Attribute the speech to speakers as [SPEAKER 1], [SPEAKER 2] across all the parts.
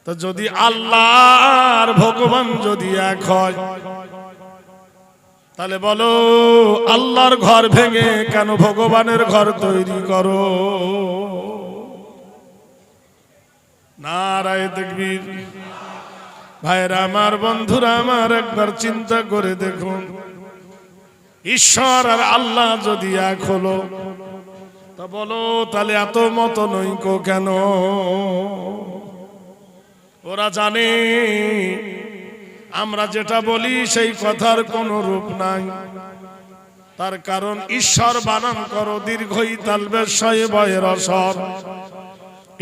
[SPEAKER 1] তো যদি আল্লাহ আর ভগবান যদি এক হয়, তাহলে বলো আল্লাহর ঘর ভেঙে কেন ভগবানের ঘর তৈরি করো? নারায়ে তাকবীর। ভাইরা আমার, বন্ধুরা আমার, একবার চিন্তা করে দেখুন, ঈশ্বর আর আল্লাহ যদি এক হলো, তা বলো তাহলে এত মতনৈক্য কেন? ওরা জানে আমরা যেটা বলি সেই কথার কোনো রূপ নাই। তার কারণ ঈশ্বর বানান করো দীর্ঘই তালবের শয়ে বয়ের অসর।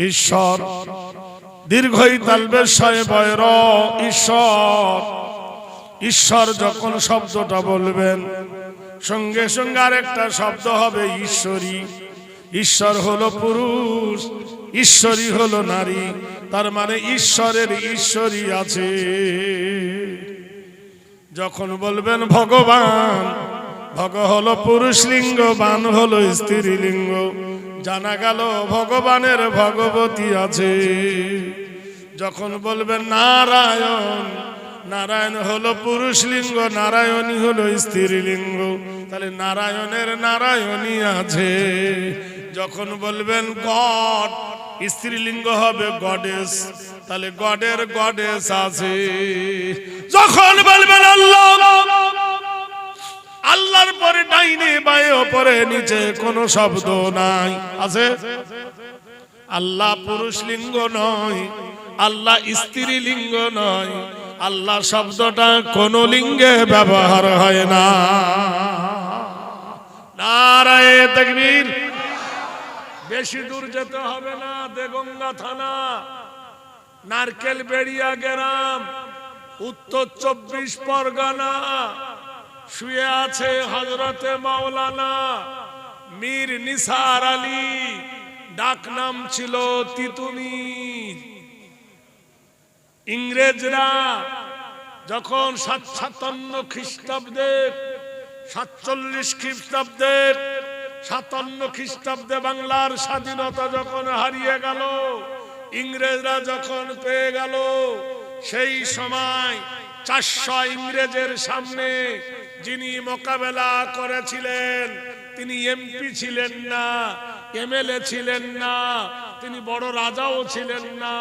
[SPEAKER 1] ঈশ্বর দীর্ঘই তালবের শয়ে বয়ের ঈশ্বর। ঈশ্বর যখন শব্দটা বলবেন, সঙ্গে সঙ্গে আরেকটা শব্দ হবে ঈশ্বরী। ঈশ্বর হলো পুরুষ, ঈশ্বরী হলো নারী। তার মানে ঈশ্বরের ঈশ্বরী আছে। যখন বলবেন ভগবান, ভগ হলো পুরুষ লিঙ্গ, বান হলো স্ত্রী লিঙ্গ, জানা গেল ভগবানের ভগবতী আছে। যখন বলবেন নারায়ণ, নারায়ণ হলো পুরুষ লিঙ্গ, নারায়ণী হলো স্ত্রী লিঙ্গ, তাহলে নারায়ণের নারায়ণী আছে। যখন বলবেন গড, স্ত্রীলিঙ্গ হবে গডেস, তাহলে গডের গডেস আছে। যখন বলবেন আল্লাহ, আল্লাহর পরে ডাইনে বায়ে ওপরে নিচে কোনো শব্দ নাই, আছে? আল্লাহ পুরুষ লিঙ্গ নয়, আল্লাহ স্ত্রী লিঙ্গ নয়, আল্লাহ শব্দটা কোন লিঙ্গে ব্যবহার হয় না। নারায়ে তাকবীর। বেশি দূর যেতে হবে না, দেগঙ্গা থানা, নারকেল বেড়িয়া গ্রাম, উত্তর 24 পরগনা। শুয়ে আছে হযরতে মাওলানা মীর নিসার আলী, ডাক নাম ছিল তিতুমির। ইংরেজরা যখন 57 খ্রিস্টাব্দে, 47 খ্রিস্টাব্দে, 57 খ্রিস্টাব্দে বাংলার স্বাধীনতা যখন হারিয়ে গেল, ইংরেজরা যখন পেয়ে গেল, সেই সময় 400 ইংরেজের সামনে যিনি মোকাবেলা করেছিলেন, তিনি এমপি ছিলেন না, এমএলএ ছিলেন না, তিনি বড় রাজাও ছিলেন না,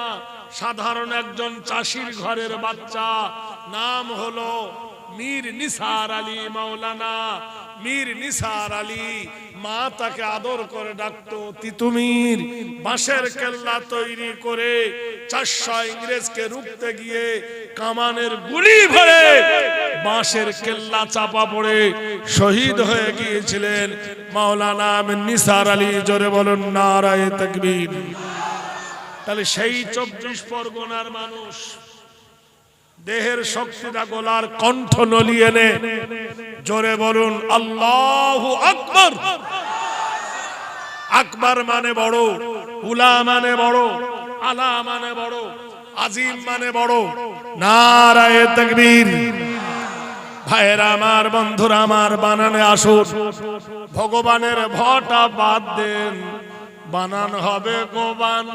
[SPEAKER 1] সাধারণ একজন চাষির ঘরের বাচ্চা। নাম হলো মীর নিসার আলী মাওলানা, মীর নিসার আলী। মা তাকে আদর করে ডাকতো তিতুমির। বাঁশের কেল্লা তৈরি করে 400 ইংরেজকে রুখতে গিয়ে কামানের গুলি ভরে বাঁশের কেল্লা চাপা পড়ে শহীদ হয়ে গিয়েছিলেন মাওলানা মীর নিসার আলী। জোরে বলুন নারায়ে তাকবীর। তাহলে সেই 24 পরগনার মানুষ দেহের শক্তিটা গলার কণ্ঠ নলিয়ে নে, জোরে বলুন আল্লাহু আকবার। আকবার মানে বড়, উলা মানে বড়, আলা মানে বড়, আজিম মানে বড়। নারায়ে তাকবীর। ভাইরা আমার, বন্ধুরা আমার, বানানে আসুন। ভগবানের ভটা বাদ দেন, বানান হবে গোবান।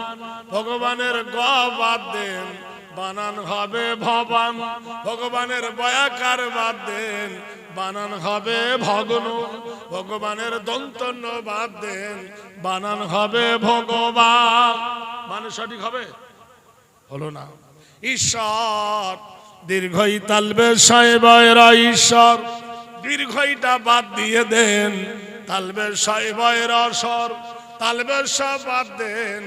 [SPEAKER 1] ভগবানের গ বাদ দেন, বানান হবে ভবান। ভগবানের বয়াকার বাদ দেন, বানান হবে ভগ্ন। ভগবানের দন্তন্য বাদ দেন, বানান হবে ভগবান। মানে সঠিক হবে? হলো না। ঈশ্বর দীর্ঘই তালবে শয়ে ঈশ্বর, দীর্ঘইটা বাদ দিয়ে দেন, তালবে শয়ে অসর, তালবে সব বাদ দেন,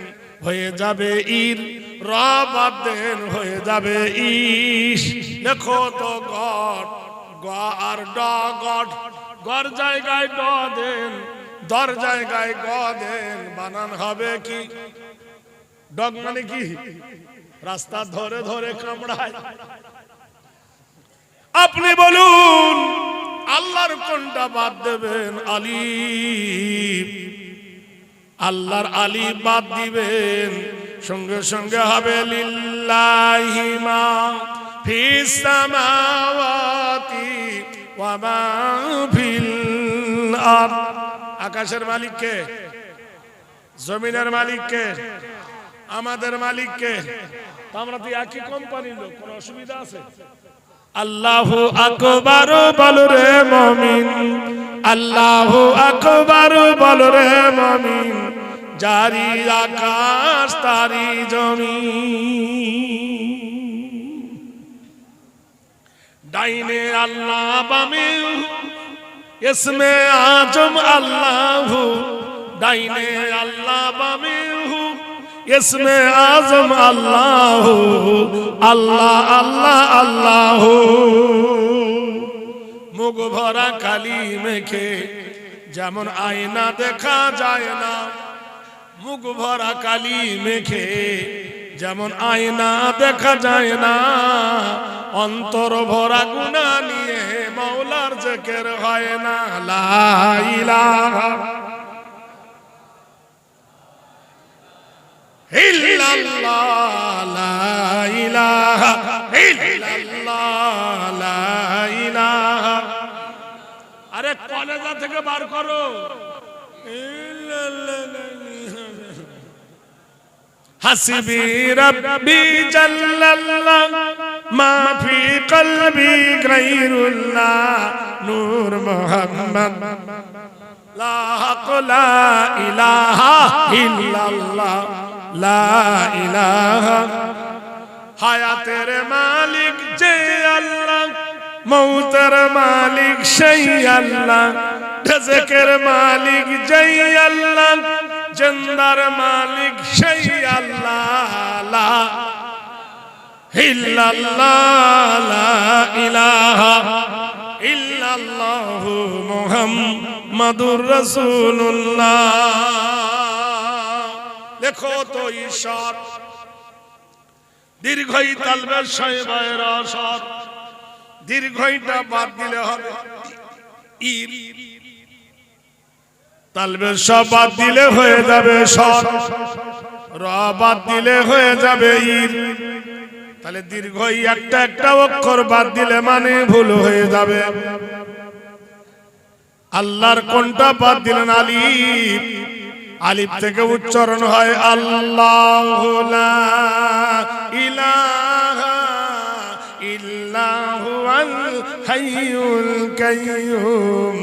[SPEAKER 1] হয়ে যাবে ইর। র বাদ দেন, হয়ে যাবে ইস। দেখো তো গড, গ আর ড, গড। গর জায়গায় ড দেন, দর জায়গায় গ দেন, বানান হবে কি? ডগ মানে কি? রাস্তা ধরে ধরে কামড়ায়। আপনি বলুন আল্লাহর কোনটা বাদ দেবেন? আলিফ। আল্লাহর আলিফ বাদ দিবেন, সঙ্গে সঙ্গে হবে লিল্লাহি মা ফিস সামাওয়াতি ওয়া মা ফিল আরদ। আকাশের মালিক কে? জমিনের মালিক কে? আমাদের মালিক কে? আমরা তো একই কোম্পানির লোক, কোনো অসুবিধা আছে? আল্লাহু আকবার বল রে মুমিন, আল্লাহু আকবার বল রে মুমিন, জারি আকাশ তারি জমিন। ডাইনে আল্লাহ বামে ইসমে আজম আল্লাহু, ডাইনে আল্লাহ বামে ইসমে আজম আল্লাহু, আল্লাহ আল্লাহ আল্লাহু। মুখ ভরা কালি মেখে যেমন আয়না দেখা যায় না, মুখ ভরা কালি মেখে যেমন আয়না দেখা যায় না, অন্তর ভরা গুনাহ নিয়ে মাওলার জিকির হয় না। লা ইলাহা ইল্লাল্লাহ, লা ইলাহা ইল্লাল্লাহ, লা ইলাহা। আরে কলেজা থেকে বার করো। হাসবি রাব্বি জাল্লাল্লাহ মা ফি কলবি গায়রুল্লাহ, নূর মুহাম্মদ লা ইলাহা ইল্লাল্লাহ, লা ইলাহা। হায়াতের মালিক যে আল্লাহ, মৌতের মালিক সেই আল্লাহ, রিজকের মালিক যেই আল্লাহ, জিন্দার মালিক সেই আল্লাহ। লা ইল্লাল্লাহ, লা ইলাহা ইল্লাল্লাহু মুহাম্মাদুর রাসূলুল্লাহ। লেখো তো ঈশ্বর, দীর্ঘই তালবের সাহেবের আসর, দীর্ঘইটা বাদ দিলে হবে ইর, তালবের সব বাদ দিলে হয়ে যাবে সর, র বাদ দিলে হয়ে যাবে ইর। তাহলে দীর্ঘই একটা একটা অক্ষর বাদ দিলে মানে ভুল হয়ে যাবে। আল্লাহর কোনটা বাদ দিলেন? আলিফ, আলিফ থেকে উচ্চারণ হয় আল্লাহু লা ইলাহা ইল্লা হুয়াল হাইয়ুল কাইয়্যুম।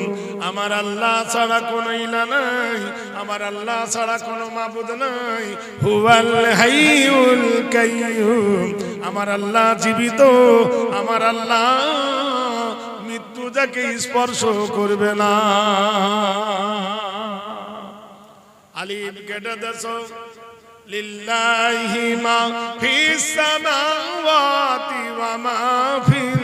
[SPEAKER 1] আমার আল্লাহ ছাড়া কোনো ইলাহ নাই, আমার আল্লাহ ছাড়া কোনো মাবুদ নাই। হুয়াল হাইয়ুল কাইয়্যুম, আমার আল্লাহ জীবিত, আমার আল্লাহ মৃত্যু যাকে স্পর্শ করবে না। আলিফ কেটে দেছো, লিল্লাহি মা ফিস সামাওয়াতি ওয়া মা ফিল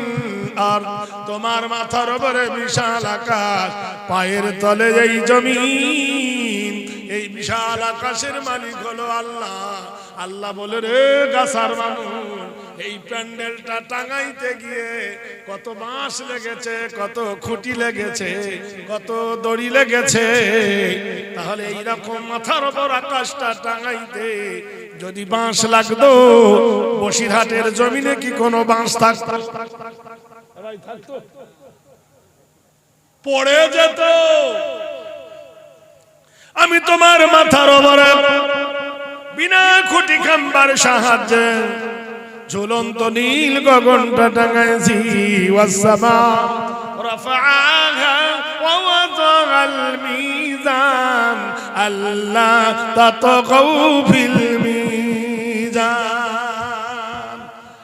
[SPEAKER 1] আরদ। তোমার মাথার উপরে বিশাল আকাশ, পায়ের তলে এই জমিন, এই বিশাল আকাশের মালিক হলো আল্লাহ। আল্লাহ বলে রে গাছার মানুষ, এই প্যান্ডেলটা টাঙাইতে গিয়ে কত বাঁশ লেগেছে, কত খুঁটি লেগেছে, কত দড়ি লেগেছে। তাহলে এইরকম মাথার উপর আকাশটা টাঙাইতে যদি বাঁশ লাগতো, বসিরহাটের জমিনে কি কোনো বাঁশ থাকতো? পড়ে যেত। আমি তোমার মাথার উপরে বিনা খুঁটি খাম্বার সাহায্যে ঝুলন্ত নীল গগনটা টাঙাইছি। ওয়াসসামা রাফাআহা ওয়া ওয়াদাআল মিজান আল্লা তাতগাউ ফিল মিজান।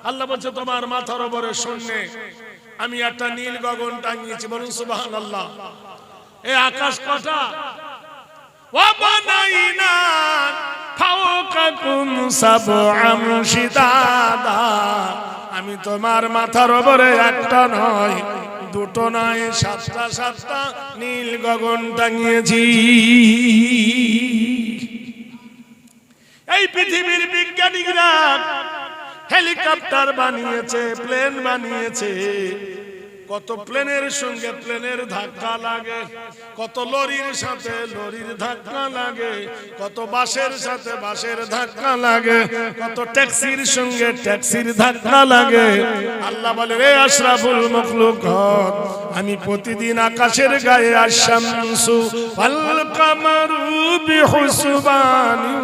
[SPEAKER 1] আল্লাহ বলছে তোমার মাথার উপরে শূন্যে আমি একটা নীল গগন টাঙিয়েছি। বলুন সুবহানাল্লাহ। এই আকাশ কটা? ওয়া বানাইনা ফাওকাকুম সাবআম শিদাদা। আমি তোমার মাথার উপরে একটা নয়, দুটো নয়, সাতটা সাতটা নীল গগন টাঙিয়েছি। এই পৃথিবীর বিজ্ঞানীরা হেলিকপ্টার বানিয়েছে, প্লেন বানিয়েছে। কত প্লেনের সঙ্গে প্লেনের ধাক্কা লাগে, কত লরির সাথে লরির ধাক্কা লাগে, কত বাসের সাথে বাসের ধাক্কা লাগে, কত ট্যাক্সির সঙ্গে ট্যাক্সির ধাক্কা লাগে। আল্লাহ বলে রে আশরাফুল মাখলুকাত, আমি প্রতিদিন আকাশের গায়ে আশ-শামসু ওয়াল কামারু বিহুসবানি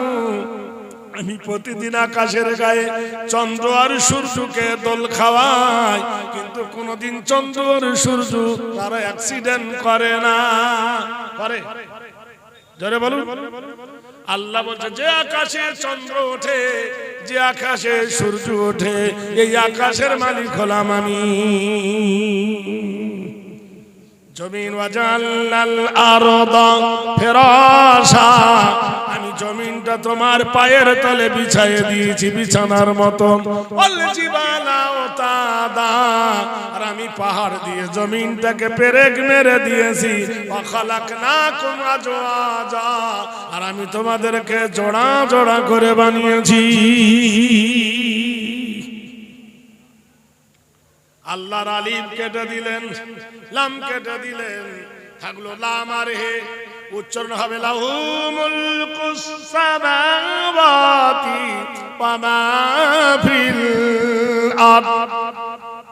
[SPEAKER 1] আমি প্রতিদিন আকাশের গায়ে চন্দ্র আর সূর্যকে দোল খাওয়াই, কিন্তু কোনদিন চন্দ্র আর সূর্য তারা অ্যাক্সিডেন্ট করে না। করে? জোরে বলুন। আল্লাহ বলছে যে আকাশে চন্দ্র ওঠে, যে আকাশে সূর্য ওঠে, এই আকাশের মালিক হলাম আমি। জমিন ওয়াজাল্লাল আরদা ফিরাশা, আমি জমিনটা তোমার পায়ের তলে বিছাইয়ে দিয়েছি বিছানার মতো। ওয়াল জিবালা ওতাদা, আর আমি পাহাড় দিয়ে জমিনটাকে পেরেক মেরে দিয়েছি। ওয়া খালাকনাকুম আজওয়াজা, আর আমি তোমাদেরকে জোড়া জোড়া করে বানিয়েছি। আল্লাহর আলিফ কেটে দিলেন, লাম কেটে দিলেন, থাকলো লাম আর হে। উচ্চারণ হবে লাহু মুলকুস সামাওয়াতি ওয়া মা ফিল আরদ।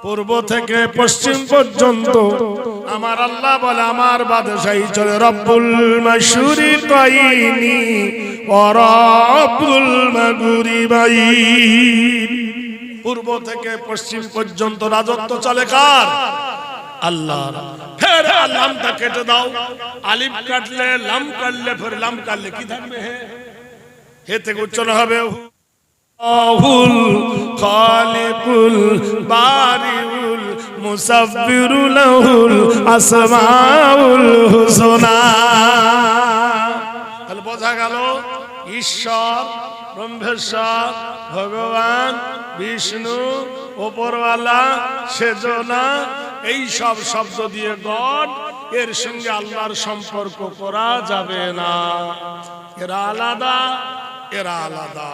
[SPEAKER 1] পূর্ব থেকে পশ্চিম পর্যন্ত আমার আল্লাহ বলে আমার বাদশাহী চলে। রব্বুল মাশরিকাইনি ওয়া রব্বুল মাগরিবাইন। পূর্ব থেকে পশ্চিম পর্যন্ত রাজত্ব চলে কার? আল্লাহর। ফের লামটা কেটে দাও, আলিফ কাটলে লাম কাটলে ফের লাম কাটলে কি থাকবে? হে থেকে উচ্চারণ হবে আহুল খালিকুল বারিউল মুসাব্বিরুল লাহুল আসমাউল হুসনা। তাহলে বোঝা গেল ঈশ্বর, ব্রহ্মেশ্বর, ভগবান, বিষ্ণু, উপরওয়ালা, সেজনা, এই সব শব্দ দিয়ে গড, এর সঙ্গে আল্লাহর সম্পর্ক করা যাবে না। এরা আলাদা, এরা আলাদা।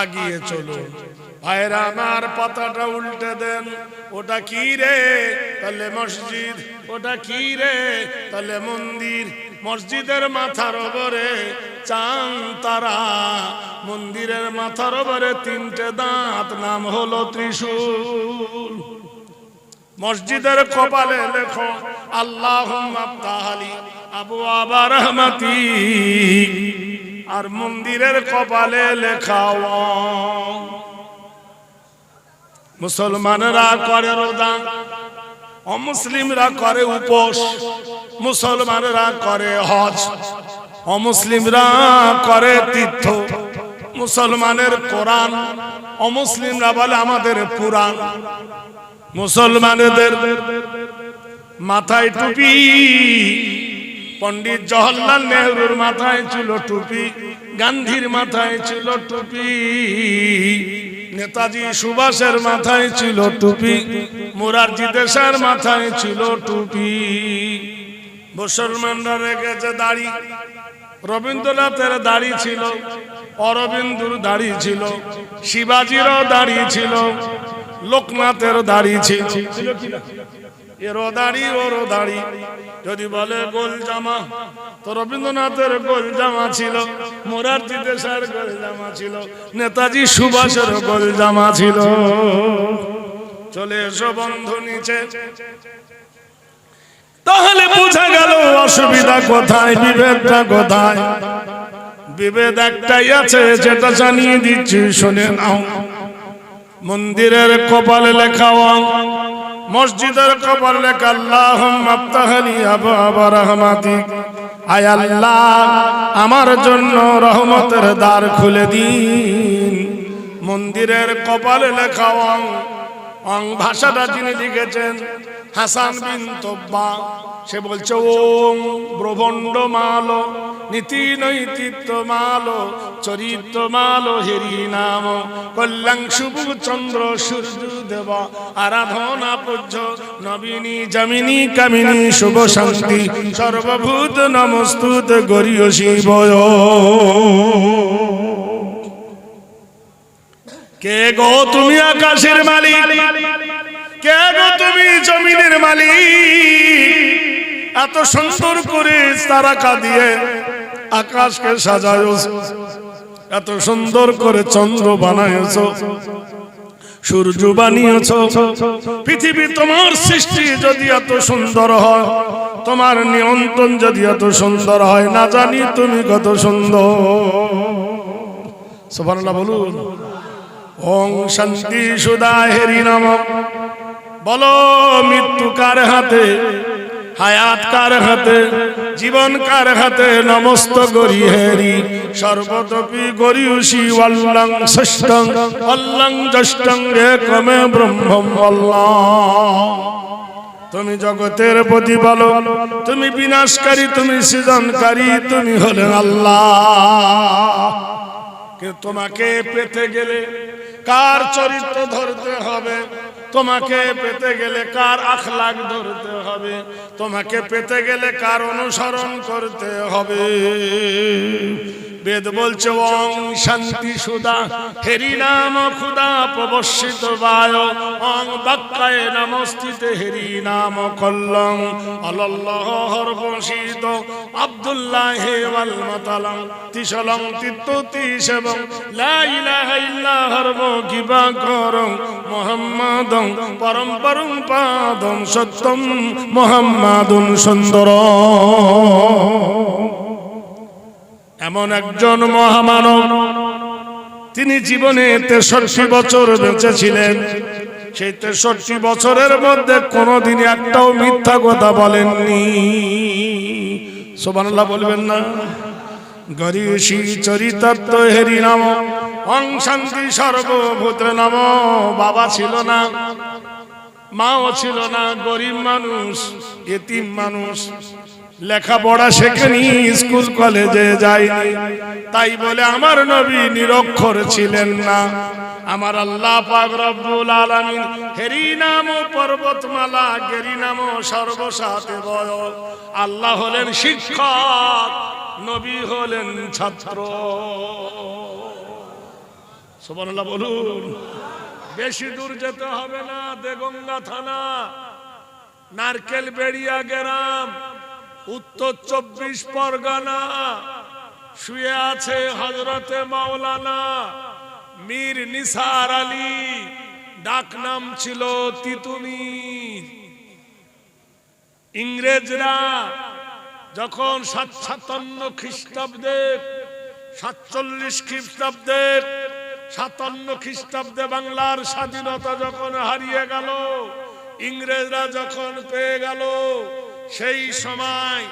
[SPEAKER 1] আগিয়ে চলুন ভাইরা আমার, পাতাটা উল্টে দেন। ওটা কি রে? তাহলে মসজিদ। ওটা কি রে? তাহলে মন্দির। মসজিদের মাথার উপরে চাঁদ তারা, মন্দিরের মাথার উপরে তিনটে দাঁত, নাম হলো ত্রিশূল। মসজিদের কপালে লেখো আল্লাহুম্মা আফতাহলি আবওয়াবা রাহমাতি, আর মন্দিরের কপালে লেখাও। মুসলমানরা করে রোজা, অমুসলিমরা করে উপোস। মুসলমানরা করে হজ, অমুসলিমরা করে তীর্থ। মুসলমানের কোরআন, অমুসলিমরা বলে আমাদের পুরাণ। মুসলমানদের মাথায় টুপি, পণ্ডিত জওহরলাল নেহরুর মাথায় ছিল টুপি, গান্ধীর মাথায় ছিল টুপি, নেতাজি সুভাষের মাথায় ছিল টুপি, মোরারজি দেশাইয়ের মাথায় ছিল টুপি। মুসলমানরা রেখেছে দাড়ি। রবীন্দ্রনাথের দাড়ি ছিল, অরবিন্দুর দাড়ি ছিল, শিবাজিরও দাড়ি ছিল, লোকনাথের দাড়ি ছিল। এরও দাড়ি ওরও দাড়ি। যদি বলে গোল জামা, তো রবীন্দ্রনাথের গোল জামা ছিল, মোরারজি দেশাইয়ের গোল জামা ছিল, নেতাজি সুভাষের গোল জামা ছিল। চলে এসো বন্ধু নিচে। তাহলে বোঝা গেল অসুবিধা কোথায়, বিভেদটা কোথায়। বিভেদ একটাই আছে, যেটা জানিয়ে দিচ্ছি, শুনে নাও। মন্দিরের কপালে লেখা, মসজিদের কপালে লেখা আল্লাহুম্মা আফতাহলি আবওয়াবা রাহমাতিক, আয় আল্লাহ আমার জন্য রহমতের দ্বার খুলে দিন। মন্দিরের কপালে লেখা অং ভাষাটা যিনি লিখেছেন হাসান বিন তোব্বা, সে বলছে ওম ব্রহ্মণ্ড মালো, নীতি নৈতিত্ব মালো, চরিত্র মালো, হেরি নাম কল্যাণ শুভ চন্দ্র সূর্য দেব আরাধনা পূজ্য নবীনী জমিনী কামিনী শুভ শান্তি সর্বভূত নমস্তুত গরিয় শিবয়। কে গো তুমি আকাশের মালিক, কে গো তুমি জমিনের মালিক? এত সুন্দর করে তারকা দিয়ে আকাশকে সাজায়ছো, এত সুন্দর করে চন্দ্র বানায়ছো, সূর্য বানিয়েছো। পৃথিবী তোমার সৃষ্টি যদি এত সুন্দর হয়, তোমার নিয়ন্ত্রণ যদি এত সুন্দর হয়, না জানি তুমি কত সুন্দর। সুবহানাল্লাহ বলুন। ওং শান্তি সুধা হেরি নাম। বলো মৃত্যু কার হাতে, হায়াত কার হাতে, জীবন কার হাতে, নমস্ত গরি হেরি সর্বতপি গরিউষি ওয়াল্লাং ষষ্ঠং ওয়াল্লাং জ্যেষ্ঠং একমে ব্রহ্মম আল্লাহ। তুমি জগতের প্রতিপালক, তুমি বিনাশকারী, তুমি সৃজনকারী, তুমি হলেন আল্লাহ। কিন্তু তোমাকে পেতে গেলে কার চরিত্র ধরতে হবে, তোমাকে পেতে গেলে কার আখলাক ধরতে হবে, তোমাকে পেতে গেলে কার অনুসরণ করতে হবে। বেদ বলছে ওং শান্তি সুধা হেরি নাম খুদা প্রবর্ষিত বায় অং বাক্কায় নমস্তিতে হেরি নাম কল্লং আল্লাহ হরবশিত আব্দুল্লাহ ওয়াল মাতালং তিসলং তিত্তুতিস এবং লা ইলাহা ইল্লা হরব কিবা করং মুহাম্মাদং পরম পরম পাদং সত্যম মুহাম্মাদুন সুন্দর। এমন একজন মহামানব, তিনি জীবনে 63 বছর বেঁচে ছিলেন। সেই 63 বছরের মধ্যে কোনোদিন একটাও মিথ্যা কথা বলেননি। সুবহানাল্লাহ বলবেন না? গরিয়সী চরিতার্থ হেরি নাম অং শান্তি সর্বভূত্রে নাম। বাবা ছিল না, মাও ছিল না, গরিব মানুষ, এতিম মানুষ, লেখাপড়া শেখেনি, স্কুল কলেজে যায়নি। তাই বলে আমার নবী নিরক্ষর ছিলেন না। আমার আল্লাহ পাক রব্বুল আলামিন হেরি নাম পর্বতমালা, গেরি নাম সর্বসাতে বয়। আল্লাহ হলেন শিক্ষক, নবী হলেন ছাত্র। সুবহানাল্লাহ বলুন। বেশি দূর যেতে হবে না, দেগঙ্গা থানা, নারকেল বেড়িয়া গ্রাম, উত্তর 24 পরগনা। শুয়ে আছে হযরতে মাওলানা মীর নিসার আলী, ডাক নাম ছিল তিতুমির। ইংরেজরা যখন 57 খ্রিস্টাব্দে, 47 খ্রিস্টাব্দে, 57 খ্রিস্টাব্দে বাংলার স্বাধীনতা যখন হারিয়ে গেল, ইংরেজরা যখন পেয়ে গেল, সেই সময়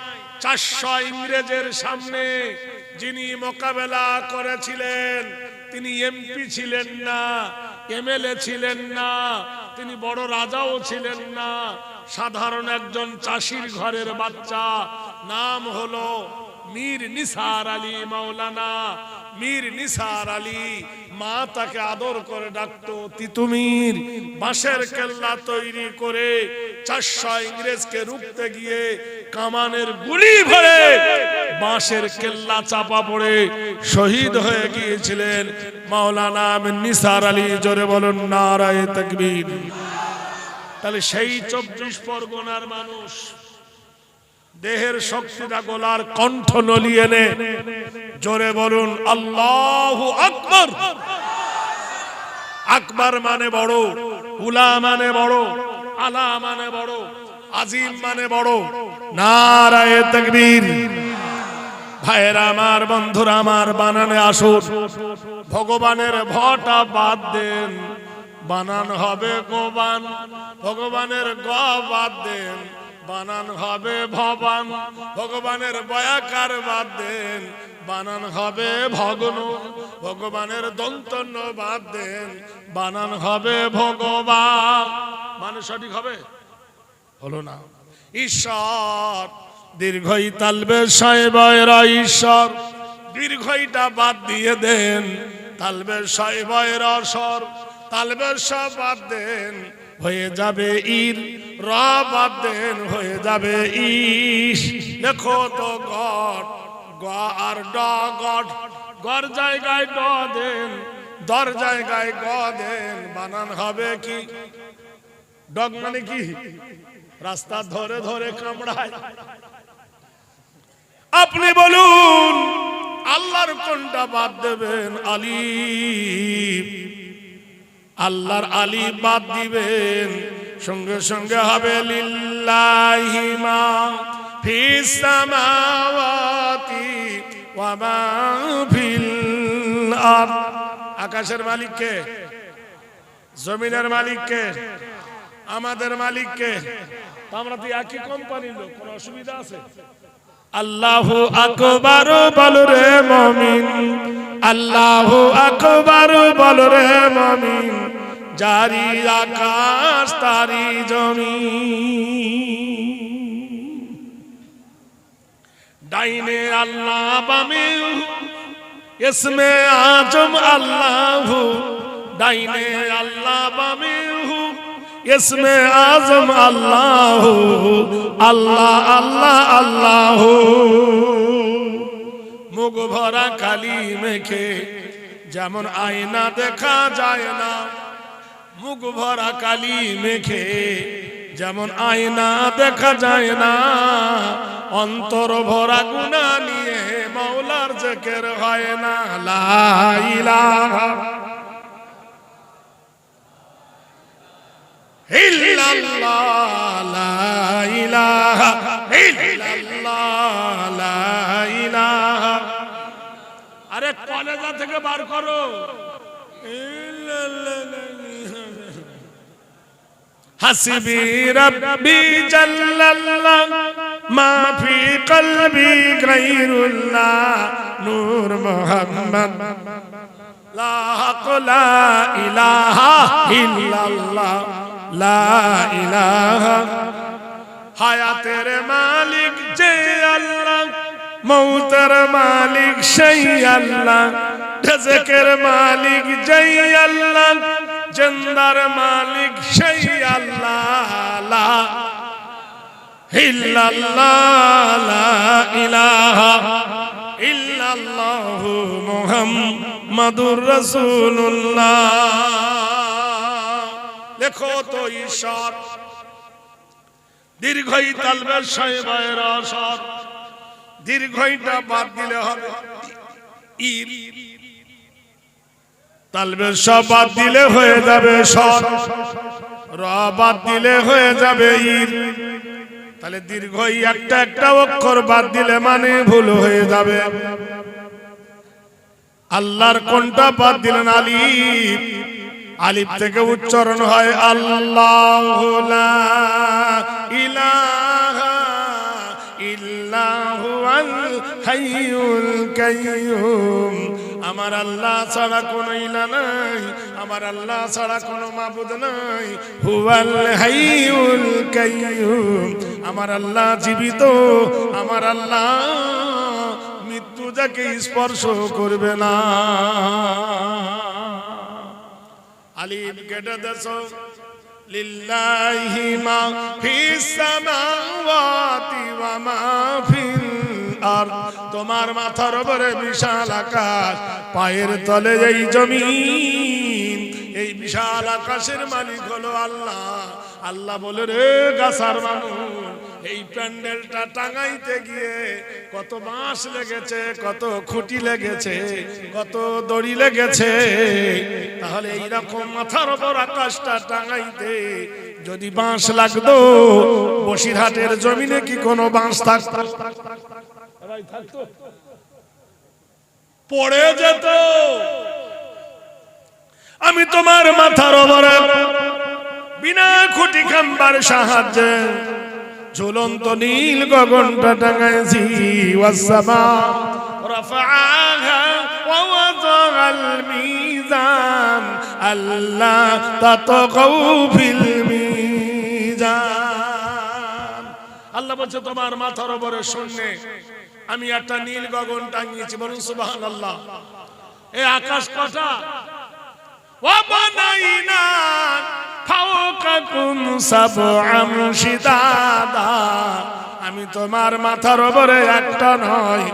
[SPEAKER 1] 400 ইংরেজের সামনে যিনি মোকাবেলা করেছিলেন, তিনি এমপি ছিলেন না, এমএলএ ছিলেন না, তিনি বড় রাজাও ছিলেন না, সাধারণ একজন চাষির ঘরের বাচ্চা। নাম হলো মীর নিসার আলী মাওলানা। মীর নিসার আলী, মা তাকে আদর করে ডাকতো তিতুমির। বাঁশের কেল্লা তৈরি করে 400 ইংরেজকে রুখতে গিয়ে কামানের গুলি ভরে বাঁশের কেল্লা চাপা পড়ে শহীদ হয়ে গিয়েছিলেন মাওলানা মীর নিসার আলী। জোরে বলুন নারায়ে তাকবীর। তাহলে সেই 24 পরগনার মানুষ দেহের শক্তিটা গোলার কণ্ঠ নলিয়ে নে, জোরে বলুন আল্লাহু আকবার। আকবার মানে বড়, উলা মানে বড়, আলা মানে বড়, আজিম মানে বড়। নারায়ে তাকবীর। ভাইরা আমার, বন্ধুরা আমার, বানানে আসুন। ভগবানের ভটা বাদ দেন, বানান হবে গোবান। ভগবানের গ বাদ দেন, বানান হবে ভবান। ভগবানের বয়াকার বাদ দেন, বানান হবে ভগ্ন। ভগবানের দন্তন্য বাদ দেন, বানান হবে ভগবান। মানে সঠিক হবে? হলো না। ঈশ্বর দীর্ঘই তালবে শয়বয়ের ঈশ্বর, দীর্ঘইটা বাদ দিয়ে দেন, তালবে শয়বয়ের স্বর, তালবে স বাদ দেন, হয়ে যাবে ইর। র বাদ দেন, হয়ে যাবে ইস। দেখো তো গড, গ আর ড, গড। গড় জায়গায় ড দেন, দর জায়গায় গ দেন, বানান হবে কি? ডগ মানে কি? রাস্তা ধরে ধরে কামড়ায়। আপনি বলুন আল্লাহর কোনটা বাদ দেবেন? আলিফ। আল্লাহর আলিফ বাদ দিবেন, সঙ্গে সঙ্গে হবে লিল্লাহি মা ফিস সামাওয়াতি ওয়া মা ফিল আরদ, আকাশের মালিক কে? জমিনের মালিক কে? আমাদের মালিক কে? আমরা তো একই কোম্পানির লোক, কোনো অসুবিধা আছে? আল্লাহু আকবার বল রে মুমিন, আল্লাহু আকবার বল রে মুমিন, জারি আকাশ তারি জমিন। ডাইনে আল্লাহ বামে ইসমে আজম আল্লাহু, ডাইনে আল্লাহ বামে ইসমে আজম আল্লাহু, আল্লাহ আল্লাহ আল্লাহু। মুখ ভরা কালি মেখে যেমন আয়না দেখা যায় না, মুখ ভরা কালি মেখে যেমন আয়না দেখা যায় না, অন্তর ভরা গুনাহ নিয়ে মাওলার জিকির হয় না। লা ইলাহা ইল্লাল্লাহ, লা ইলাহা ইল্লাল্লাহ, লা ইলাহা। আরে কলেজা থেকে বার করো। হাসবি রাব্বি জাল্লাল্লাহ মা ফি কলবি গায়রুল্লাহ, নূর মুহাম্মদ লা ইলাহা ইল্লাল্লাহ, লা ইলাহা। হায়াতের মালিক যে আল্লাহ, মৌতের মালিক সেই আল্লাহ, রিজকের মালিক যেই আল্লাহ, জিন্দার মালিক সেই আল্লাহ। লা ইল্লাল্লাহ, লা ইলাহা ইল্লাল্লাহু মুহাম্মাদুর রাসূলুল্লাহ। লেখো তো ঈশ্বর, দীর্ঘই তালবে সাহেবের আসর, দীর্ঘইটা বাদ দিলে হবে ইর, তালবে সব বাদ দিলে হয়ে যাবে সর, র বাদ দিলে হয়ে যাবে ইর। তাহলে দীর্ঘই একটা একটা অক্ষর বাদ দিলে মানে ভুল হয়ে যাবে। আল্লাহর কোনটা বাদ দিলেন? আলিফ, আলিফ থেকে উচ্চারণ হয় আল্লাহু লা ইলাহা ইল্লা হুয়াল হাইয়ুল কাইয়্যুম। আমার আল্লাহ ছাড়া কোনো ইলাহ নাই, আমার আল্লাহ ছাড়া কোনো মাবুদ নাই। হুয়াল হাইয়ুল কাইয়্যুম, আমার আল্লাহ জীবিত, আমার আল্লাহ মৃত্যু যাকে স্পর্শ করবে না। আলিফ কেটে দেছো, লিল্লাহি মা ফিস সামাওয়াতি ওয়া মা ফিল আরদ। তোমার মাথার উপরে বিশাল আকাশ, পায়ের তলে এই জমিন, এই বিশাল আকাশের মালিক হলো আল্লাহ। আল্লাহ বলে রে গাছার মানুষ, এই প্যান্ডেলটা টাঙাইতে গিয়ে কত বাঁশ লেগেছে, কত খুঁটি লেগেছে, কত দড়ি লেগেছে। তাহলে এইরকম মাথার উপর আকাশটা টাঙাইতে যদি বাঁশ লাগতো, বসিরহাটের জমিনে কি কোনো বাঁশ থাকতো? পড়ে যেত। আমি তোমার মাথার উপরে বিনা খুঁটি খাম্বার সাহায্যে ঝুলন্ত নীল গগনটা টাঙাইছি। ওয়াসসামা রাফাআহা ওয়া ওয়াদাআল মিজান আল্লা তাতগাউ ফিল মিজান। আল্লাহ বলছে তোমার মাথার উপরে শূন্যে আমি একটা নীল গগন টাঙিয়েছি। বলুন সুবহানাল্লাহ। এই আকাশ কটা? ওয়া বানাইনা ফাওকাকুম সাবআম শিদাদা। আমি তোমার মাথার উপরে একটা নয়,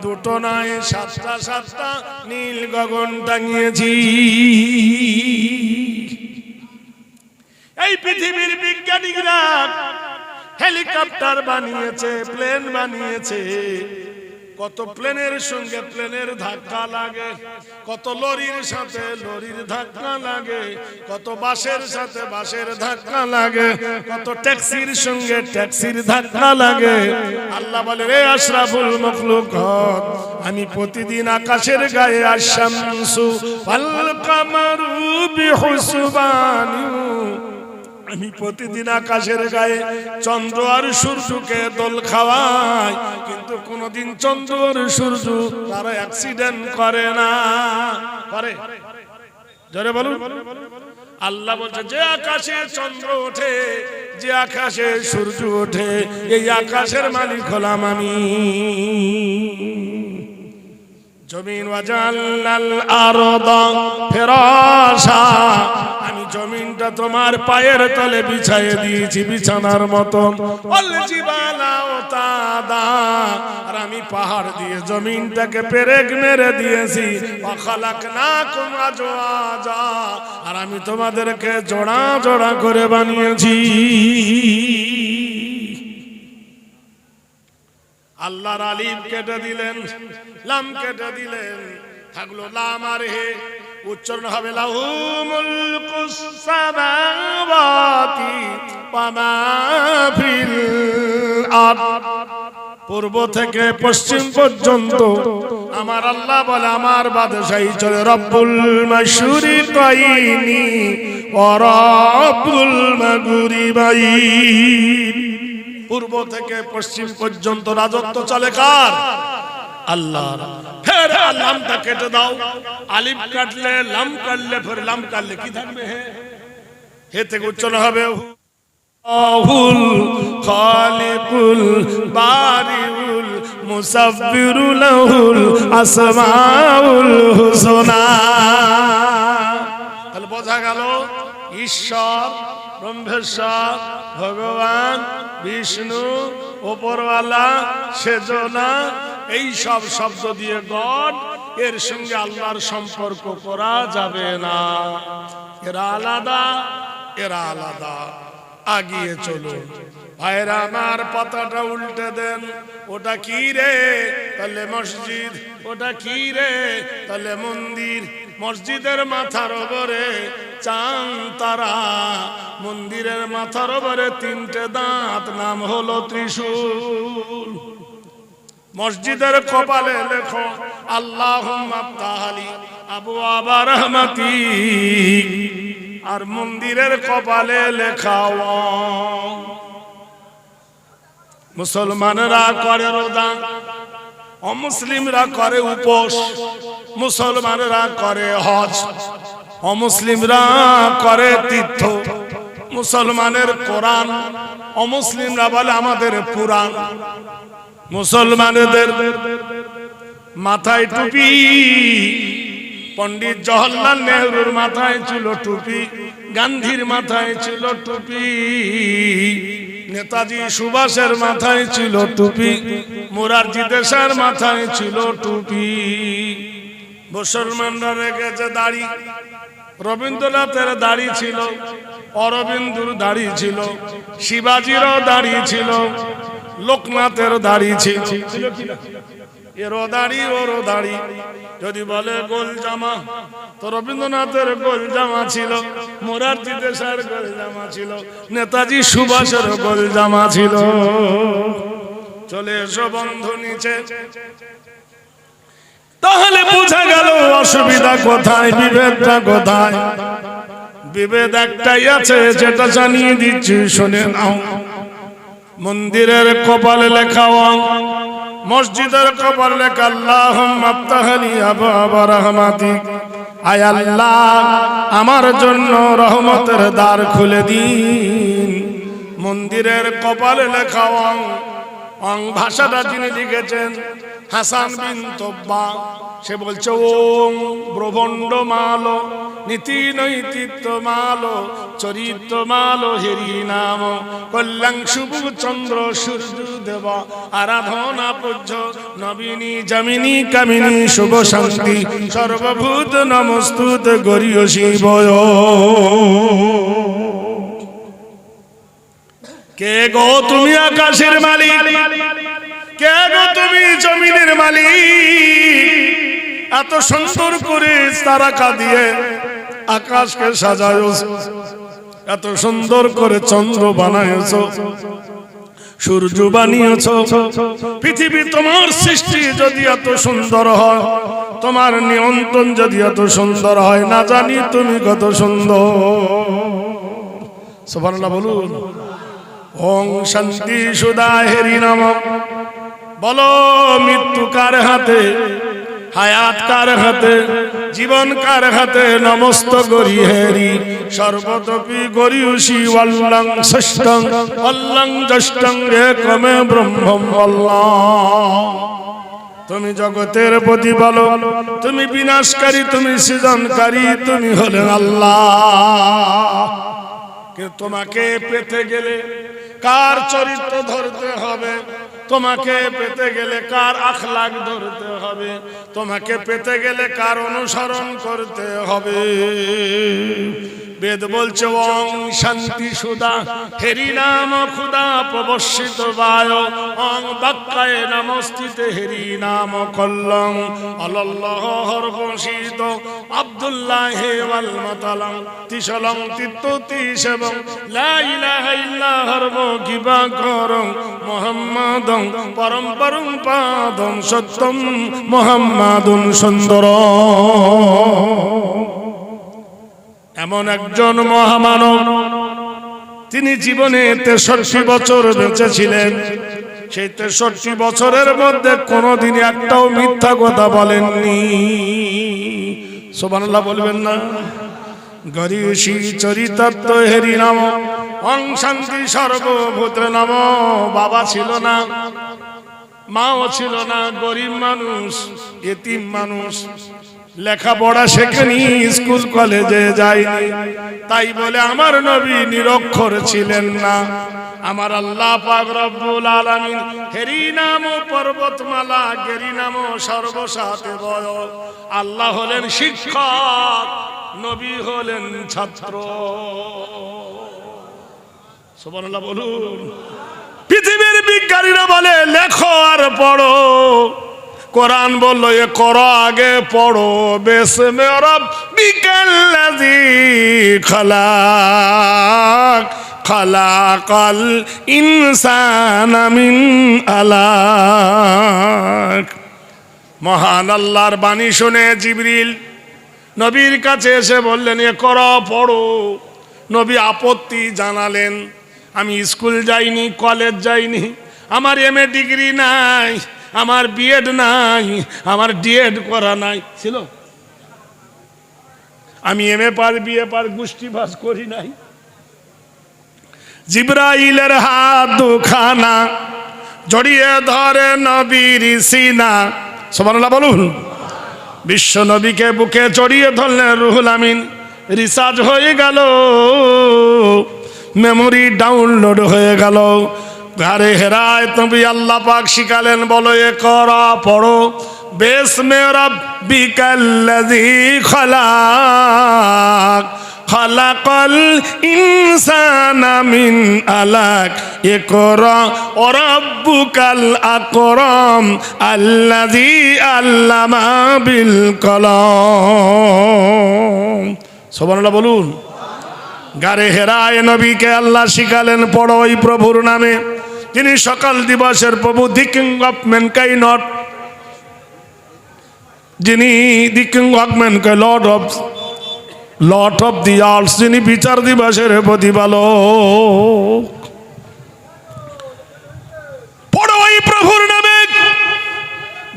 [SPEAKER 1] দুটো নয়, সাতটা সাতটা নীল গগন টাঙিয়েছি। এই পৃথিবীর বিজ্ঞানীরা হেলিকপ্টার বানিয়েছে, প্লেন বানিয়েছে, কত প্লেনের সঙ্গে প্লেনের ধাক্কা লাগে, কত লরির সাথে লরির ধাক্কা লাগে, কত বাসের সাথে বাসের ধাক্কা লাগে, কত ট্যাক্সির সঙ্গে ট্যাক্সির ধাক্কা লাগে। আল্লাহ বলে, রে আশরাফুল মখলুকাত, আমি প্রতিদিন আকাশের গায়ে আশ-শামসু ওয়াল কামারু বিহুসবানি, আমি প্রতিদিন আকাশের গায়ে চন্দ্র আর সূর্যকে দোল খাওয়াই, কিন্তু কোনদিন চন্দ্র আর সূর্য তারা অ্যাক্সিডেন্ট করে না। করে? জোরে বলুন। আল্লাহ বলছে, যে আকাশে চন্দ্র ওঠে, যে আকাশে সূর্য ওঠে, এই আকাশের মালিক হলাম আমি। জমিন ওয়াজাল্লাল আরদা ফিরাশা, আমি জমিনটা তোমার পায়ের তলে বিছাইয়ে দিয়েছি বিছানার মতন। ওয়াল জিবালা ওতাদা, আর আমি পাহাড় দিয়ে জমিনটাকে পেরেক মেরে দিয়েছি। ওয়া খালাকনাকুম আজওয়াজা, আর আমি তোমাদেরকে জোড়া জোড়া করে বানিয়েছি। আল্লাহর আলিফ কেটে দিলেন, লাম কেটে দিলেন, থাকলো লাম আর হে। উচ্চারণ হবে লাহু মুলকুস সামাওয়াতি ওয়া মা ফিল আরদ। পূর্ব থেকে পশ্চিম পর্যন্ত আমার আল্লাহ বলে, আমার বাদশাহী চলে। রব্বুল মাশরিকাইনি ওয়া রব্বুল মাগরিবাইন। পূর্ব থেকে পশ্চিম পর্যন্ত রাজত্ব চলে কার? আল্লাহর। ফের লামটা কেটে দাও, আলিফ কাটলে লাম কাটলে ফের লাম কাটলে কি থাকবে? হে থেকে উচ্চারণ হবে আহুল খালিকুল বারিউল মুসাব্বিরুল লাহুল আসমাউল হুসনা। তাহলে বোঝা গেল ঈশ্বর, ব্রহ্মেশ্বর, ভগবান, বিষ্ণু, উপরওয়ালা, সেজনা, এই সব শব্দ দিয়ে গড, এর সঙ্গে আল্লাহর সম্পর্ক করা যাবে না। এরা আলাদা, এরা আলাদা। আগিয়ে চলো ভাইরা আমার, পাতাটা উল্টে দেন। ওটা কি রে? তাহলে মসজিদ। ওটা কি রে? তাহলে মন্দির। মসজিদের মাথার উপরে চাঁদ তারা, মন্দিরের মাথার উপরে তিনটে দাঁত, নাম হলো ত্রিশূল। মসজিদের কপালে লেখো আল্লাহুম্মা আফতাহলি আবওয়াবা রাহমাতিক, আর মন্দিরের কপালে লেখাও। মুসলমানরা করে রোজা, অমুসলিমরা করে উপোস। মুসলমানরা করে হজ, অমুসলিমরা করে তীর্থ। মুসলমানের কোরআন, অমুসলিমরা বলে আমাদের পুরাণ। মুসলমানদের মাথায় টুপি, পণ্ডিত জওহরলাল নেহরুর মাথায় ছিল টুপি, গান্ধীর মাথায় ছিল টুপি, নেতাজি সুভাষের মাথায় ছিল টুপি, মোরারজি দেশাইয়ের মাথায় ছিল টুপি। মুসলমানরা রেখেছে দাড়ি। রবীন্দ্রনাথের দাড়ি ছিল, অরবিন্দুর দাড়ি ছিল, শিবাজিরও দাড়ি ছিল, লোকনাথের দাড়ি ছিল। এরও দাড়ি ওরও দাড়ি। যদি বলে গোল জামা, তো রবীন্দ্রনাথের গোল জামা ছিল, মোরারজি দেশাইয়ের গোল জামা ছিল, নেতাজি সুভাষের গোল জামা ছিল। চলে এসো বন্ধু নিচে। তাহলে বোঝা গেল অসুবিধা কোথায়, বিভেদটা কোথায়। বিভেদ একটাই আছে, যেটা জানিয়ে দিচ্ছি, শুনে নাও। মন্দিরের কপালে লেখা, মসজিদের কপালে লেখা আল্লাহুম্মা আফতাহলি আবওয়াবা রাহমাতিক, আয় আল্লাহ আমার জন্য রহমতের দ্বার খুলে দিন। মন্দিরের কপালে লেখা অং ভাষাটা যিনি লিখেছেন হাসান বিন তোব্বা, সে বলছে ওং ব্রহ্মণ্ড মালো, নীতি নৈতিত্ব মালো, চরিত্র মালো, হেরি নাম কল্যাণ শুভ চন্দ্র সূর্য দেব আরাধনা পূজ্য নবীনী জামিনী কামিনী শুভ শান্তি সর্বভূত নমস্তুত গরিয় শিবয়। কে গো তুমি আকাশের মালিক? কে গো তুমি জমিনের মালিক, এত সুন্দর করে তারকা দিয়ে আকাশকে সাজায়ছো, এত সুন্দর করে চন্দ্র বানায়ছো, সূর্য বানিয়েছো। পৃথিবী তোমার সৃষ্টি যদি এত সুন্দর হয়, তোমার নিয়ন্ত্রণ যদি এত সুন্দর হয়, না জানি তুমি কত সুন্দর। সুবহানাল্লাহ বলুন। ওং শান্তি সুধা হেরি নাম। বলো মৃত্যু কার হাতে, হায়াত কার হাতে, জীবন কার হাতে, নমস্ত গরি হেরি সর্বতপি গরিয়সি ওয়াল্লাং ষষ্ঠং অল্লাং জষ্টং একমে ব্রহ্মম আল্লাহ। তুমি জগতের প্রতিপালক, তুমি বিনাশকারী, তুমি সৃজনকারী, তুমি হলেন আল্লাহ। কিন্তু তোমাকে পেতে গেলে কার চরিত্র ধরতে হবে, তোমাকে পেতে গেলে কার আখলাক ধরতে হবে, তোমাকে পেতে গেলে কার অনুসরণ করতে হবে। বেদ বলছে ওং শান্তি সুধা হেরি নাম খুদা প্রবর্ষিত বায়, ওং বাক্কায় নমস্তিতে হেরি নাম কল্লং আল্লাহ হরবশিত আব্দুল্লাহ ওয়াল মাতালং তিসলং তিত্তুতিস এবং লা ইলাহা ইল্লা হরব কিবা করং মুহাম্মাদং পরম পরম পাদং সত্যম মুহাম্মাদুন সুন্দর। এমন একজন মহামানব, তিনি জীবনে 63 বছর বেঁচে ছিলেন। সেই 63 বছরের মধ্যে কোনোদিন একটাও মিথ্যা কথা বলেননি। সুবহানাল্লাহ বলবেন না? গরিয়সী চরিতার্থ হেরি নাম ওং শান্তি সর্বভূত নাম। বাবা ছিল না, মাও ছিল না, গরিব মানুষ, এতিম মানুষ, লেখাপড়া শেখেনি, স্কুল কলেজে যায়নি। তাই বলে আমার নবী নিরক্ষর ছিলেন না। আমার আল্লাহ পাক রব্বুল আলামিন হেরি নাম পর্বতমালা, গেরি নাম সর্বসাতে বয়। আল্লাহ হলেন শিক্ষক, নবী হলেন ছাত্র। সুবহানাল্লাহ বলুন। পৃথিবীর বিজ্ঞানীরা বলে লেখো আর পড়ো, কোরআন বললো এ করো আগে পড়ো। বিসমি রাব্বিকাল্লাযী খালাক খালাকাল ইনসানা মিন আলাক। মহান আল্লাহর বাণী শুনে জিবরিল নবীর কাছে এসে বললেন এ করো পড়ো। নবী আপত্তি জানালেন, আমি স্কুল যাইনি, কলেজ যাইনি, আমার MA ডিগ্রি নাই, আমার বিএড নাই, আমার ডিএড করা নাই। ছিল আমি MA পার, বিএ পার, গোষ্ঠী পাস করি নাই। জিবরাইলের হাত দুখানা জড়িয়ে ধরে নবীর সিনা। সুবহানাল্লাহ বলুন। বিশ্ব নবীকে বুকে জড়িয়ে ধরলেন রুহুল আমিন। রিসার্চ হয়ে গেল, মেমোরি ডাউনলোড হয়ে গেল। ঘরে হেরায় নবী আল্লাহ পাক শিখালেন, বলো এ করো পড়ো। বিসমি রাব্বিকাল্লাযী খালাক খালাকাল ইনসানা মিন আলাক ইকরা ওয়া রাব্বুকাল আকরাম আল্লাযী আল্লামা বিল কলম। সুবহানাল্লাহ বলুন। গারে হেরায় নবীকে আল্লাহ শিখালেন, পড়ো ওই প্রভুর নামে যিনি সকাল দিবসের প্রভু, দি কিং অফ ম্যানকাইন্ড, যিনি the king of mankind, lord of the earth, যিনি বিচার দিবসের প্রতিপালক। পড়ো ওই প্রভুর নামে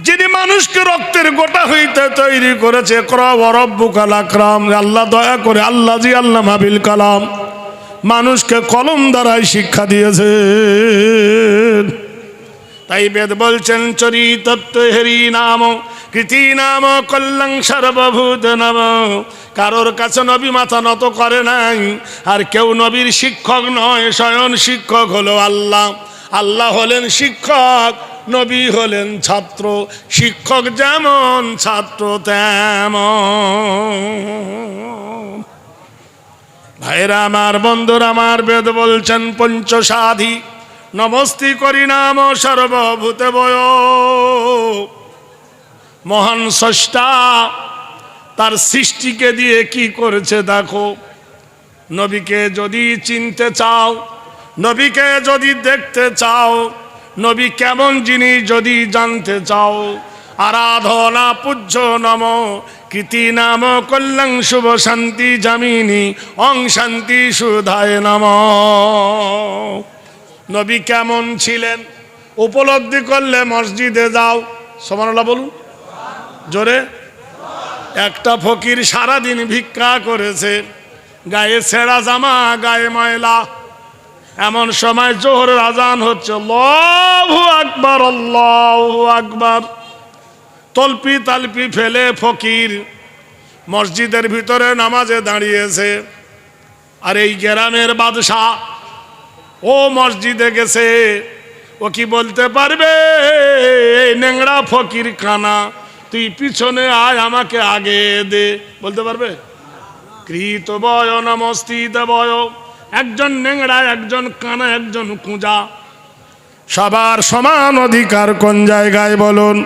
[SPEAKER 1] যিনি মানুষকে রক্তের গোটা হইতে তৈরি করেছে। ইকরা ওয়া রাব্বুকাল আকরাম। আল্লাহ দয়া করে আল্লাযী আল্লামা বিল কালাম, মানুষকে কলম দ্বারাই শিক্ষা দিয়েছে। তাই বেদ বলছেন চরিতত্ব হেরি নাম কৃতি নাম কল্যাং সর্বভূত নাম। কারোর কাছে নবী মাথা নত করে নাই, আর কেউ নবীর শিক্ষক নয়, স্বয়ং শিক্ষক হলো আল্লাহ। আল্লাহ হলেন শিক্ষক, নবী হলেন ছাত্র। শিক্ষক যেমন, ছাত্র তেমন। ভাইরা আমার, বন্ধুরা আমার, বেদ বলছেন পঞ্চসাধি নমস্তি করি নাম সর্বভূতে বয়। মহান স্রষ্টা তার সৃষ্টিকে দিয়ে কি করেছে দেখো। নবীকে যদি চিনতে চাও, নবীকে যদি দেখতে চাও, নবী কেমন জিনিস যদি জানতে চাও, আরাধনা পূজ্য নম কীর্তি নাম কল্যাণ শুভ শান্তি জামিনী অং শান্তি সুধায় নম। নবী কেমন ছিলেন উপলব্ধি করলে মসজিদে যাও। সুবহানাল্লাহ বলুন জোরে। একটা ফকির সারাদিন ভিক্ষা করেছে, গায়ে ছেঁড়া জামা, গায়ে ময়লা। এমন সময় জোহরের আজান হচ্ছে, আল্লাহু আকবার আল্লাহু আকবার। তলপি তালপি ফেলে ফকির মসজিদের ভিতরে নামাজে দাঁড়িয়েছে। আর এই গ্রামের বাদশাহ ও মসজিদে গেছে। ও কি বলতে পারবে, নেংড়া ফকির কানা, তুই পিছনে আয়, আমাকে আগে দে, বলতে পারবে? কৃত বয় নমস্তিত বয়, একজন নেংড়া, একজন কানা, একজন কুঁজা, সবার সমান অধিকার কোন জায়গায় বলুন?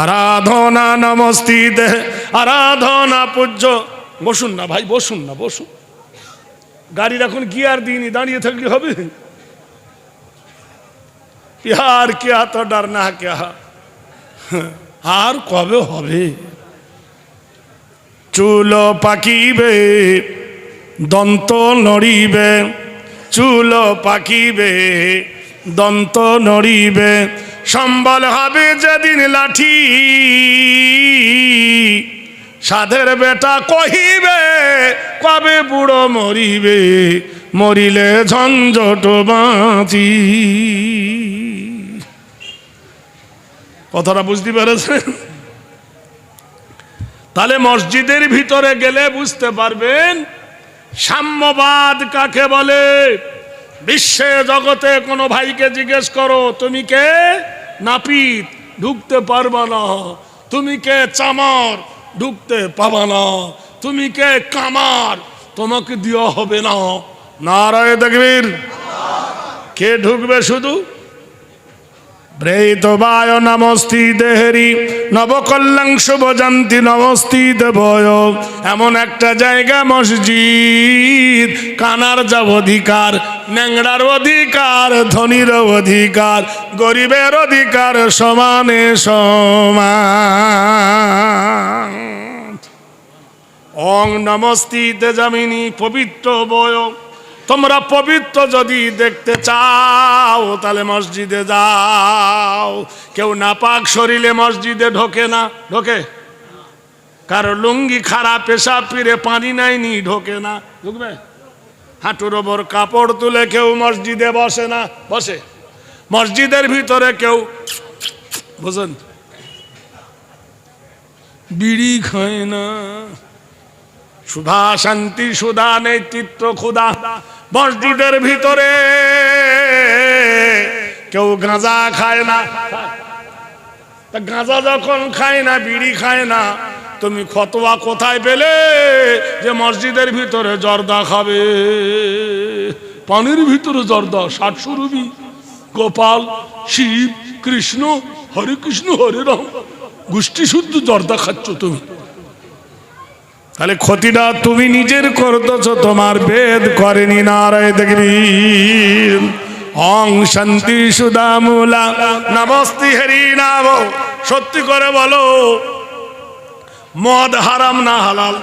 [SPEAKER 1] আরাধনা নমস্তিতে, আরাধনা পূজ্য। বসুন না ভাই, বসুন না, বসুন। গাড়ির এখন গিয়ার দিইনি, দাঁড়িয়ে থাকলে হবে? আর क्या तो डरना क्या, আর কবে হবে? চুল পাকিবে দন্ত নড়িবে, চুল পাকিবে দন্ত নড়িবে, সম্বল হবে যেদিন লাঠি, সাধের বেটা কহিবে কবে বুড়ো মরিবে, মরিলে ঝঞ্ঝট বাঁচি। কথাটা বুঝতে পেরেছেন? তাহলে মসজিদের ভিতরে গেলে বুঝতে পারবেন সাম্যবাদ কাকে বলে। বিশ্বে জগতে কোনো ভাইকে জিজ্ঞেস করো, তুমি কে? নাপিত, ঢুকতে পারবা না। তুমি কে? চামার, ঢুকতে পাবা না। তুমি কে? কামার, তোমাকে দেওয়া হবে না। নারায়ে তাকবীর। কে ঢুকবে শুধু? ব্রেতবায় নমস্তি দেহরি নবকল্যাণ শুভ জান্তি নমস্তি দেবয়। এমন একটা জায়গা মসজিদ, কানার যা অধিকার, ন্যাংড়ার অধিকার, ধনীর অধিকার, গরিবের অধিকার সমানে সমান। অং নমস্তিতে জামিনী পবিত্র বয়। তোমরা পবিত্র যদি দেখতে চাও তাহলে মসজিদে যাও। কেউ নাপাক শরীরে মসজিদে ঢোকে না, ঢোকে? কারো লুঙ্গি খারাপ, পেশাব ফিরে পানি নাইনি, ঢোকে না। ঢুকবে? হাঁটুর ওপর কাপড় তুলে কেউ মসজিদে বসে না, বসে? মসজিদের ভিতরে কেউ বুঝুন বিড়ি খায় না। সুধা শান্তি সুধা নেতৃত্ব ক্ষুধা। মসজিদের ভিতরে কেউ গাঁজা খায় না। তা গাঁজা যখন খায় না, বিড়ি খায় না, তুমি ফতোয়া কোথায় পেলে যে মসজিদের ভিতরে জর্দা খাবে? পানির ভিতরে জর্দা, 700 রুপি। গোপাল, শিব, কৃষ্ণ, হরে কৃষ্ণ হরে রাম, গোষ্ঠী শুদ্ধ জর্দা খাচ্ছ তুমি। তাহলে ক্ষতিটা তুমি নিজের করতেছ, তোমার বেদ করেনি। নারায়ে তাকবীর। অং শান্তি সুধা মূলা নমস্তি হরি নাম। সত্যি করে বলো, মদ হারাম না হালাল?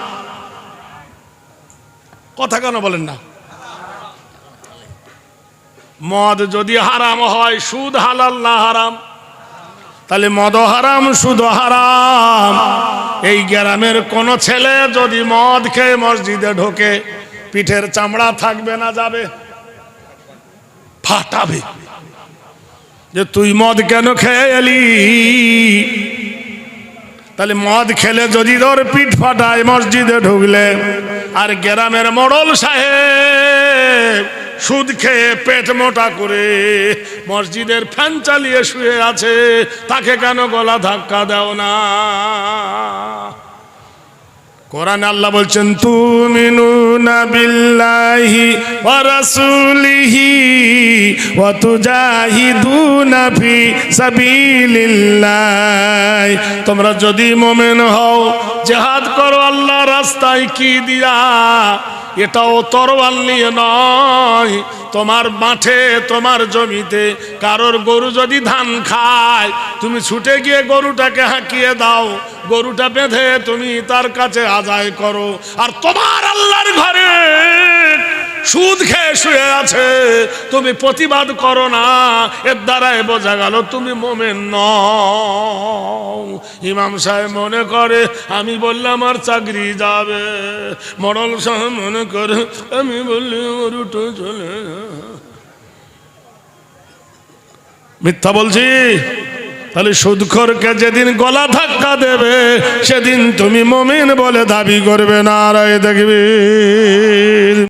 [SPEAKER 1] কথা কেন বলেন না? মদ যদি হারাম হয়, সুদ হালাল না হারাম? তাহলে মদ হারাম, সুদ হারাম। এই গ্রামের কোন ছেলে যদি মদ খেয়ে মসজিদে ঢোকে, পিঠের চামড়া থাকবে না, যাবে? ফাটাবে যে তুই মদ কেন খেয়ে এলি। তাহলে মদ খেলে যদি তোর পিঠ ফাটায় মসজিদে ঢুকলে, আর গ্রামের মোড়ল সাহেব সুদ খেয়ে পেট মোটা করে মসজিদের ফ্যান চালিয়ে শুয়ে আছে, তাকে কেন গলা ধাক্কা দাও না? কোরআনে আল্লাহ বলছেন তুমিনুনা বিল্লাহি ওয়া রাসূলিহি ওয়া তুজাহিদুনা ফি সাবিলিল্লাহ। তোমরা যদি মুমিন হও, জিহাদ করো আল্লাহর রাস্তায় কি দিয়া, এটাও তরোয়াল নিয়ে নয়, তোমার মাঠে তোমার জমিতে কারোর গরু যদি ধান খায়, তুমি ছুটে গিয়ে গরুটাকে হাঁকিয়ে দাও, গরুটা বেঁধে তুমি তার কাছে আদায় করো। আর তোমার আল্লাহর ঘরে সুদ খেয়ে শুয়ে আছে, তুমি প্রতিবাদ করো না, এর দ্বারাই বোঝা গেল তুমি মুমিন নও। ইমাম সাহেব মনে করে আমি বললে আমার চাকরি যাবে, মডল সাহেব মনে করে আমি বললে গরুটা চলে। মিথ্যা বলছি? তাহলে সুদখোরকে যেদিন গলা ধাক্কা দেবে, সেদিন তুমি মুমিন বলে দাবি করবে না। নারায়ে তাকবীর।